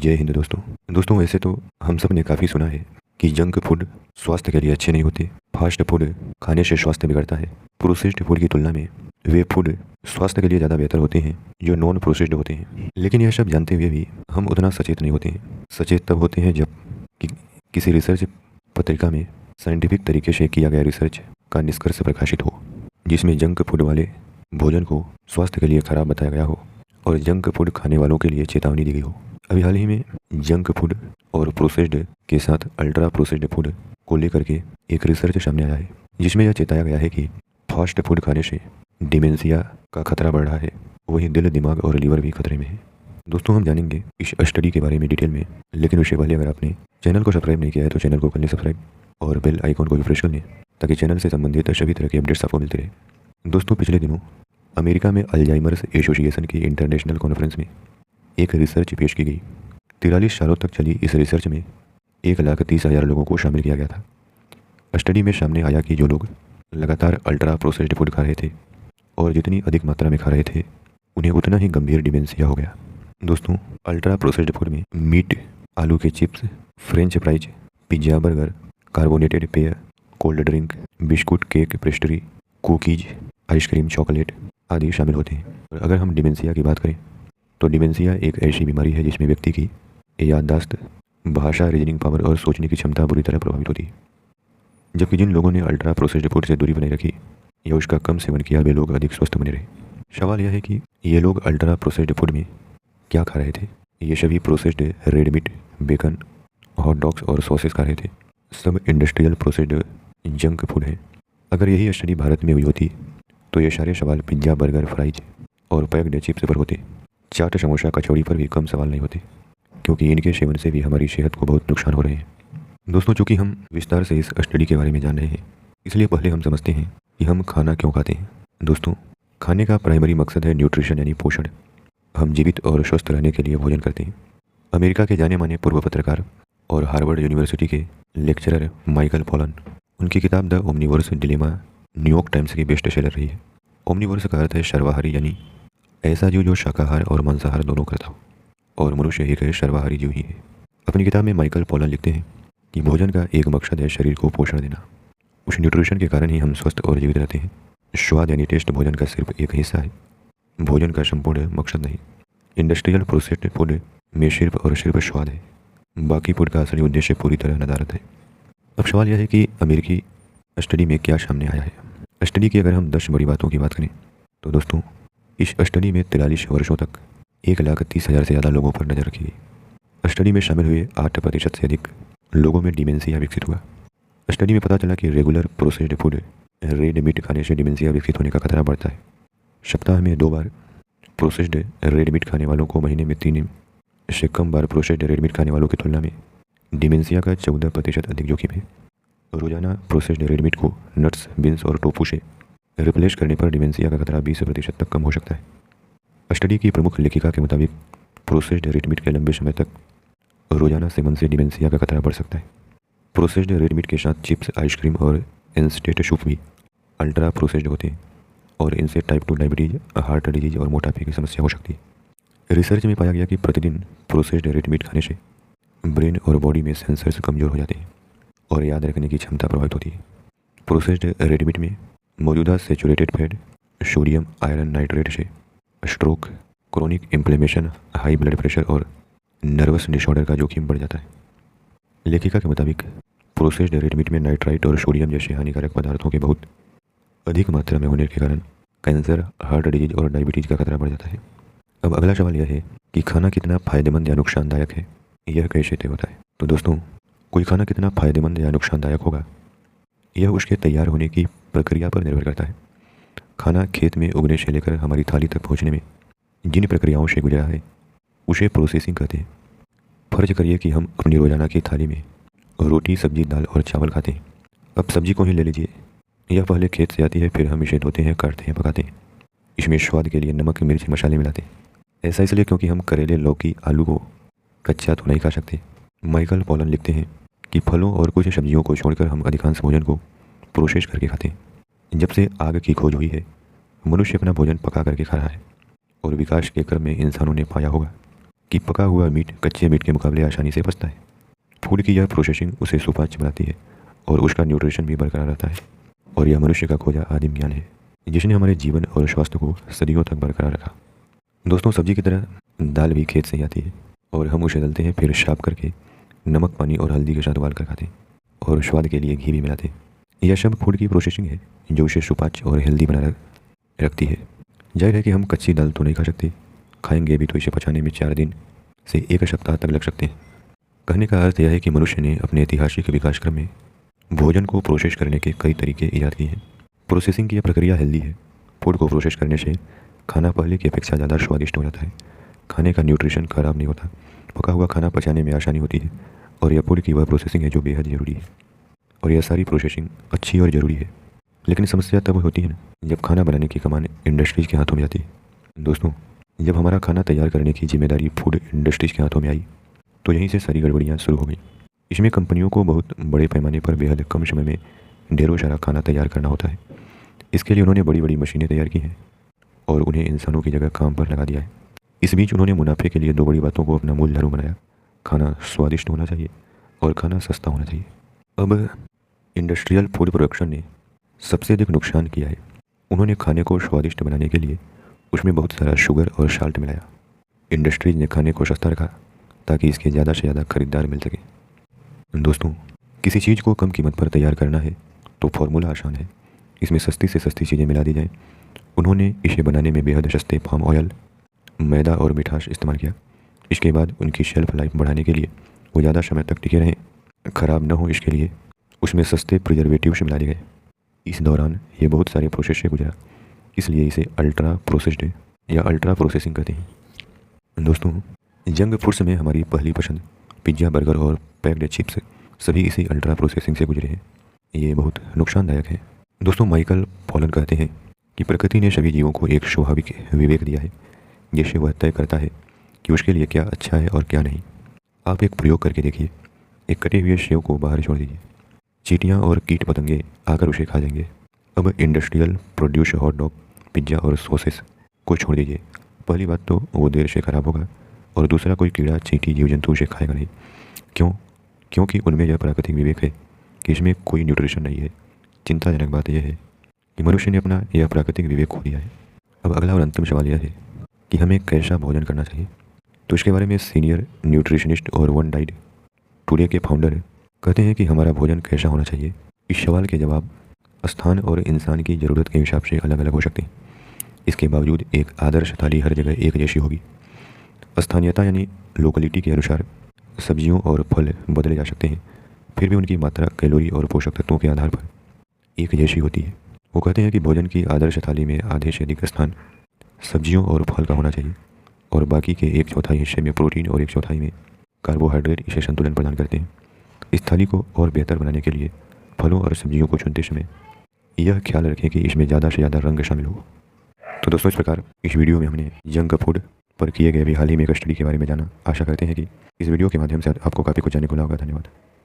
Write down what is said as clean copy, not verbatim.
जय हिंद दोस्तों वैसे तो हम सब ने काफ़ी सुना है कि जंक फूड स्वास्थ्य के लिए अच्छे नहीं होते। फास्ट फूड खाने से स्वास्थ्य बिगड़ता है। प्रोसेस्ड फूड की तुलना में वे फूड स्वास्थ्य के लिए ज़्यादा बेहतर होते हैं जो नॉन प्रोसेस्ड होते हैं। लेकिन यह सब जानते हुए भी हम उतना सचेत नहीं होते हैं। सचेत तब होते हैं जब किसी रिसर्च पत्रिका में साइंटिफिक तरीके से किया गया रिसर्च का निष्कर्ष प्रकाशित हो, जिसमें जंक फूड वाले भोजन को स्वास्थ्य के लिए खराब बताया गया हो और जंक फूड खाने वालों के लिए चेतावनी दी गई हो। अभी हाल ही में जंक फूड और प्रोसेस्ड के साथ अल्ट्रा प्रोसेस्ड फूड को लेकर के एक रिसर्च सामने आया है, जिसमें यह चेताया गया है कि फास्ट फूड खाने से डिमेंशिया का खतरा बढ़ रहा है, वहीं दिल, दिमाग और लीवर भी खतरे में है। दोस्तों, हम जानेंगे इस स्टडी के बारे में डिटेल में, लेकिन उससे पहले अगर आपने चैनल को सब्सक्राइब नहीं किया है तो चैनल को कर लें सब्सक्राइब और बेल आइकॉन को भी प्रेस कर लें ताकि चैनल से संबंधित सभी तरह की अपडेट्स आपको मिलते रहे। दोस्तों, पिछले दिनों अमेरिका में अल्जाइमर्स एसोसिएशन की इंटरनेशनल कॉन्फ्रेंस में एक रिसर्च पेश की गई। 43 सालों तक चली इस रिसर्च में 1,30,000 लोगों को शामिल किया गया था। स्टडी में सामने आया कि जो लोग लगातार अल्ट्रा प्रोसेस्ड फूड खा रहे थे और जितनी अधिक मात्रा में खा रहे थे उन्हें उतना ही गंभीर डिमेंशिया हो गया। दोस्तों, अल्ट्रा प्रोसेस्ड फूड में मीट, आलू के chips, French fries, pizza, burger, carbonated पेय, cold drink, biscuit, cake, pastry, cookies, ice cream, chocolate आदि शामिल होते हैं। और अगर हम डिमेंशिया की बात करें तो डिमेंशिया एक ऐसी बीमारी है जिसमें व्यक्ति की याददाश्त, भाषा, रीजनिंग पावर और सोचने की क्षमता बुरी तरह प्रभावित होती है। जबकि जिन लोगों ने अल्ट्रा प्रोसेस्ड फूड से दूरी बनाए रखी या उसका कम सेवन किया, वे लोग अधिक स्वस्थ बने रहे। सवाल यह है कि ये लोग अल्ट्रा प्रोसेस्ड फूड में क्या खा रहे थे। ये सभी processed red meat, bacon, hot dogs और सॉसेस खा रहे थे। सब इंडस्ट्रियल प्रोसेस्ड जंक फूड है। अगर यही स्टडी भारत में हुई होती तो ये सारे सवाल पिज्ज़ा, बर्गर, फ्राइज और पैक्ड चिप्स पर होते। चाट, समोसा, कचौड़ी पर भी कम सवाल नहीं होते, क्योंकि इनके सेवन से भी हमारी सेहत को बहुत नुकसान हो रहे हैं। दोस्तों, चूँकि हम विस्तार से इस स्टडी के बारे में जान रहे हैं, इसलिए पहले हम समझते हैं कि हम खाना क्यों खाते हैं। दोस्तों, खाने का प्राइमरी मकसद है न्यूट्रिशन यानी पोषण। हम जीवित और स्वस्थ रहने के लिए भोजन करते हैं। अमेरिका के जाने माने पूर्व पत्रकार और हार्वर्ड यूनिवर्सिटी के लेक्चरर माइकल पॉलन, उनकी किताब the omnivorous dilemma New York times की बेस्ट सेलर रही है। ओमनिवोरस का अर्थ है सर्वाहारी, यानी ऐसा जीव जो शाकाहार और मांसाहार दोनों करता हो, और मनुष्य एक सर्वाहारी जीव ही है। अपनी किताब में माइकल पॉलन लिखते हैं कि भोजन का एक मकसद है शरीर को पोषण देना। उस न्यूट्रिशन के कारण ही हम स्वस्थ और जीवित रहते हैं। स्वाद यानी टेस्ट भोजन का सिर्फ एक हिस्सा है, भोजन का संपूर्ण मकसद नहीं। इंडस्ट्रियल प्रोसेस्ड फूड में सिर्फ और सिर्फ स्वाद है, बाकी फूड का असली उद्देश्य पूरी तरह नदारत है। अब सवाल यह है कि अमेरिकी स्टडी में क्या सामने आया है। स्टडी की अगर हम 10 बड़ी बातों की बात करें तो दोस्तों, इस स्टडी में 43 वर्षों तक 1,30,000 से ज़्यादा लोगों पर नजर रखी गई। स्टडी में शामिल हुए 8% से अधिक लोगों में डिमेंशिया विकसित हुआ। स्टडी में पता चला कि regular processed food, red meat खाने से डिमेंशिया विकसित होने का खतरा बढ़ता है। सप्ताह में 2 बार प्रोसेस्ड रेड मीट खाने वालों को महीने में 3 से कम बार प्रोसेस्ड रेड मीट खाने वालों की तुलना में डिमेंशिया का 14% अधिक जोखिम है। रोजाना प्रोसेस्ड रेड मीट को नट्स, बीन्स और टोफू से रिप्लेस करने पर डिमेंशिया का खतरा 20% तक कम हो सकता है। स्टडी की प्रमुख लेखिका के मुताबिक प्रोसेस्ड रेड मीट के लंबे समय तक रोजाना सेवन से डिमेंशिया का खतरा बढ़ सकता है। प्रोसेस्ड रेड मीट के साथ चिप्स, आइसक्रीम और इंस्टेंट सूप भी अल्ट्रा प्रोसेस्ड होते हैं और इनसे टाइप 2 डायबिटीज, हार्ट डिजीज और मोटापे की समस्या हो सकती है। रिसर्च में पाया गया कि प्रतिदिन प्रोसेस्ड रेड मीट खाने से ब्रेन और बॉडी में सेंसर्स कमज़ोर हो जाते हैं और याद रखने की क्षमता प्रभावित होती है। प्रोसेस्ड रेड मीट में मौजूदा saturated fat, sodium iron nitrate से stroke, chronic inflammation, high blood pressure और नर्वस डिसऑर्डर का जोखिम बढ़ जाता है। लेखिका के मुताबिक प्रोसेस्ड रेड मीट में नाइट्राइट और सोडियम जैसे हानिकारक पदार्थों के बहुत अधिक मात्रा में होने के कारण कैंसर, हार्ट डिजीज और डायबिटीज का खतरा बढ़ जाता है। अब अगला सवाल यह है कि खाना कितना फ़ायदेमंद या नुकसानदायक है, यह कैसे तय होता है। तो दोस्तों, कोई खाना कितना फ़ायदेमंद या नुकसानदायक होगा, यह उसके तैयार होने की प्रक्रिया पर निर्भर करता है। खाना खेत में उगने से लेकर हमारी थाली तक पहुंचने में जिन प्रक्रियाओं से गुजरा है उसे प्रोसेसिंग कहते हैं। फर्ज करिए कि हम अपनी रोज़ाना की थाली में रोटी, सब्जी, दाल और चावल खाते हैं। अब सब्जी को ही ले लीजिए, यह पहले खेत से आती है, फिर हम इसे धोते हैं, काटते हैं, पकाते हैं। इसमें स्वाद के लिए नमक, मिर्च, मसाले मिलाते हैं। ऐसा इसलिए क्योंकि हम करेले, लौकी, आलू को कच्चा तो नहीं खा सकते। माइकल पॉलन लिखते हैं कि फलों और कुछ सब्जियों को छोड़कर हम अधिकांश भोजन को प्रोसेस करके खाते हैं। जब से आग की खोज हुई है, मनुष्य अपना भोजन पका करके खा रहा है और विकास के क्रम में इंसानों ने पाया होगा कि पका हुआ मीट कच्चे मीट के मुकाबले आसानी से पचता है। फूड की यह प्रोसेसिंग उसे सुपाच्य बनाती है और उसका न्यूट्रिशन भी बरकरार रहता है। और यह मनुष्य का खोजा आदिम ज्ञान है जिसने हमारे जीवन और स्वास्थ्य को सदियों तक बरकरार रखा। दोस्तों, सब्जी की तरह दाल भी खेत से ही आती है और हम उसे डालते हैं, फिर साफ करके नमक, पानी और हल्दी के साथ उबाल कर खाते हैं और स्वाद के लिए घी भी मिलाते हैं। यह सब फूड की प्रोसेसिंग है जो उसे सुपाच्य और हेल्दी बना रखती है। जाहिर है कि हम कच्ची दाल तो नहीं खा सकते, खाएंगे भी तो इसे पचाने में 4 दिन से 1 सप्ताह तक लग सकते हैं। कहने का अर्थ यह है कि मनुष्य ने अपने ऐतिहासिक विकास क्रम में भोजन को प्रोसेस करने के कई तरीके ईजाद किए हैं। प्रोसेसिंग की यह प्रक्रिया हेल्दी है। फूड को प्रोसेस करने से खाना पहले की अपेक्षा ज़्यादा स्वादिष्ट हो जाता है। खाने का न्यूट्रिशन खराब नहीं होता। पका हुआ खाना पचाने में आसानी होती है और यह फूड की वह प्रोसेसिंग है जो बेहद ज़रूरी है। और यह सारी प्रोसेसिंग अच्छी और ज़रूरी है। लेकिन समस्या तब होती है ना जब खाना बनाने की कमान इंडस्ट्रीज़ के हाथों में जाती है। दोस्तों, जब हमारा खाना तैयार करने की जिम्मेदारी फूड इंडस्ट्रीज़ के हाथों में आई तो यहीं से सारी गड़बड़ियाँ शुरू हो गई। इसमें कंपनियों को बहुत बड़े पैमाने पर बेहद कम समय में ढेरों सारा खाना तैयार करना होता है। इसके लिए उन्होंने बड़ी बड़ी मशीनें तैयार की हैं और उन्हें इंसानों की जगह काम पर लगा दिया है। इस बीच उन्होंने मुनाफे के लिए 2 बड़ी बातों को अपना मूल धर्म बनाया। खाना स्वादिष्ट होना चाहिए और खाना सस्ता होना चाहिए। अब इंडस्ट्रियल फूड प्रोडक्शन ने सबसे अधिक नुकसान किया है। उन्होंने खाने को स्वादिष्ट बनाने के लिए उसमें बहुत सारा शुगर और साल्ट मिलाया। इंडस्ट्रीज ने खाने को सस्ता रखा ताकि इसके ज़्यादा से ज़्यादा खरीदार मिल सके। दोस्तों, किसी चीज़ को कम कीमत पर तैयार करना है तो फॉर्मूला आसान है। इसमें सस्ती से सस्ती चीज़ें मिला दी जाएँ। उन्होंने इसे बनाने में बेहद सस्ते पाम ऑयल, मैदा और मिठास इस्तेमाल किया। इसके बाद उनकी शेल्फ लाइफ बढ़ाने के लिए वो ज़्यादा समय तक टिके रहें, ख़राब न हो, इसके लिए उसमें सस्ते प्रिजर्वेटिव्स मिला दिए गए। इस दौरान ये बहुत सारे प्रोसेस से गुजरा, इसलिए इसे अल्ट्रा प्रोसेस्ड या अल्ट्रा प्रोसेसिंग कहते हैं। दोस्तों, जंक फूड्स में हमारी पहली पसंद पिज्ज़ा, बर्गर और पैक्ड चिप्स सभी इसी अल्ट्रा प्रोसेसिंग से गुजरे हैं। ये बहुत नुकसानदायक है। दोस्तों, माइकल पॉलन कहते हैं कि प्रकृति ने सभी जीवों को एक स्वाभाविक विवेक दिया है जिससे वह तय करता है कि उसके लिए क्या अच्छा है और क्या नहीं। आप एक प्रयोग करके देखिए। एक कटे हुए सेव को बाहर छोड़ दीजिए, चींटियाँ और कीट पतंगे आकर उसे खा जाएंगे। अब industrial produce hot dog, pizza और सॉसेस को छोड़ दीजिए। पहली बात तो वो देर से ख़राब होगा और दूसरा कोई कीड़ा, चींटी, जीव जंतु उसे खाएगा नहीं। क्यों? क्योंकि उनमें यह प्राकृतिक विवेक है कि इसमें कोई न्यूट्रिशन नहीं है। चिंताजनक बात यह है कि मनुष्य ने अपना यह प्राकृतिक विवेक खो दिया है। अब अगला और अंतिम सवाल यह है कि हमें कैसा भोजन करना चाहिए। तो इसके बारे में सीनियर न्यूट्रिशनिस्ट और वन डाइट टुडे के फाउंडर कहते हैं कि हमारा भोजन कैसा होना चाहिए। इस सवाल के जवाब स्थान और इंसान की ज़रूरत के हिसाब से अलग अलग हो सकते हैं। इसके बावजूद एक आदर्श थाली हर जगह एक जैसी होगी। स्थानीयता यानी लोकलिटी के अनुसार सब्जियों और फल बदले जा सकते हैं, फिर भी उनकी मात्रा, कैलोरी और पोषक तत्वों के आधार पर एक जैसी होती है। वो कहते हैं कि भोजन की आदर्श थाली में आधे से अधिक स्थान सब्जियों और फल का होना चाहिए और बाकी के 1/4 हिस्से में प्रोटीन और 1/4 में कार्बोहाइड्रेट इसे संतुलन प्रदान करते हैं। इस थाली को और बेहतर बनाने के लिए फलों और सब्जियों को चुनते समय यह ख्याल रखें कि इसमें ज़्यादा से ज़्यादा रंग शामिल हो। तो दोस्तों, इस प्रकार इस वीडियो में हमने जंक फूड पर किए गए अभी हाल ही में एक स्टडी के बारे में जाना। आशा करते हैं कि इस वीडियो के माध्यम से आपको काफ़ी कुछ जानने को मिला होगा। धन्यवाद।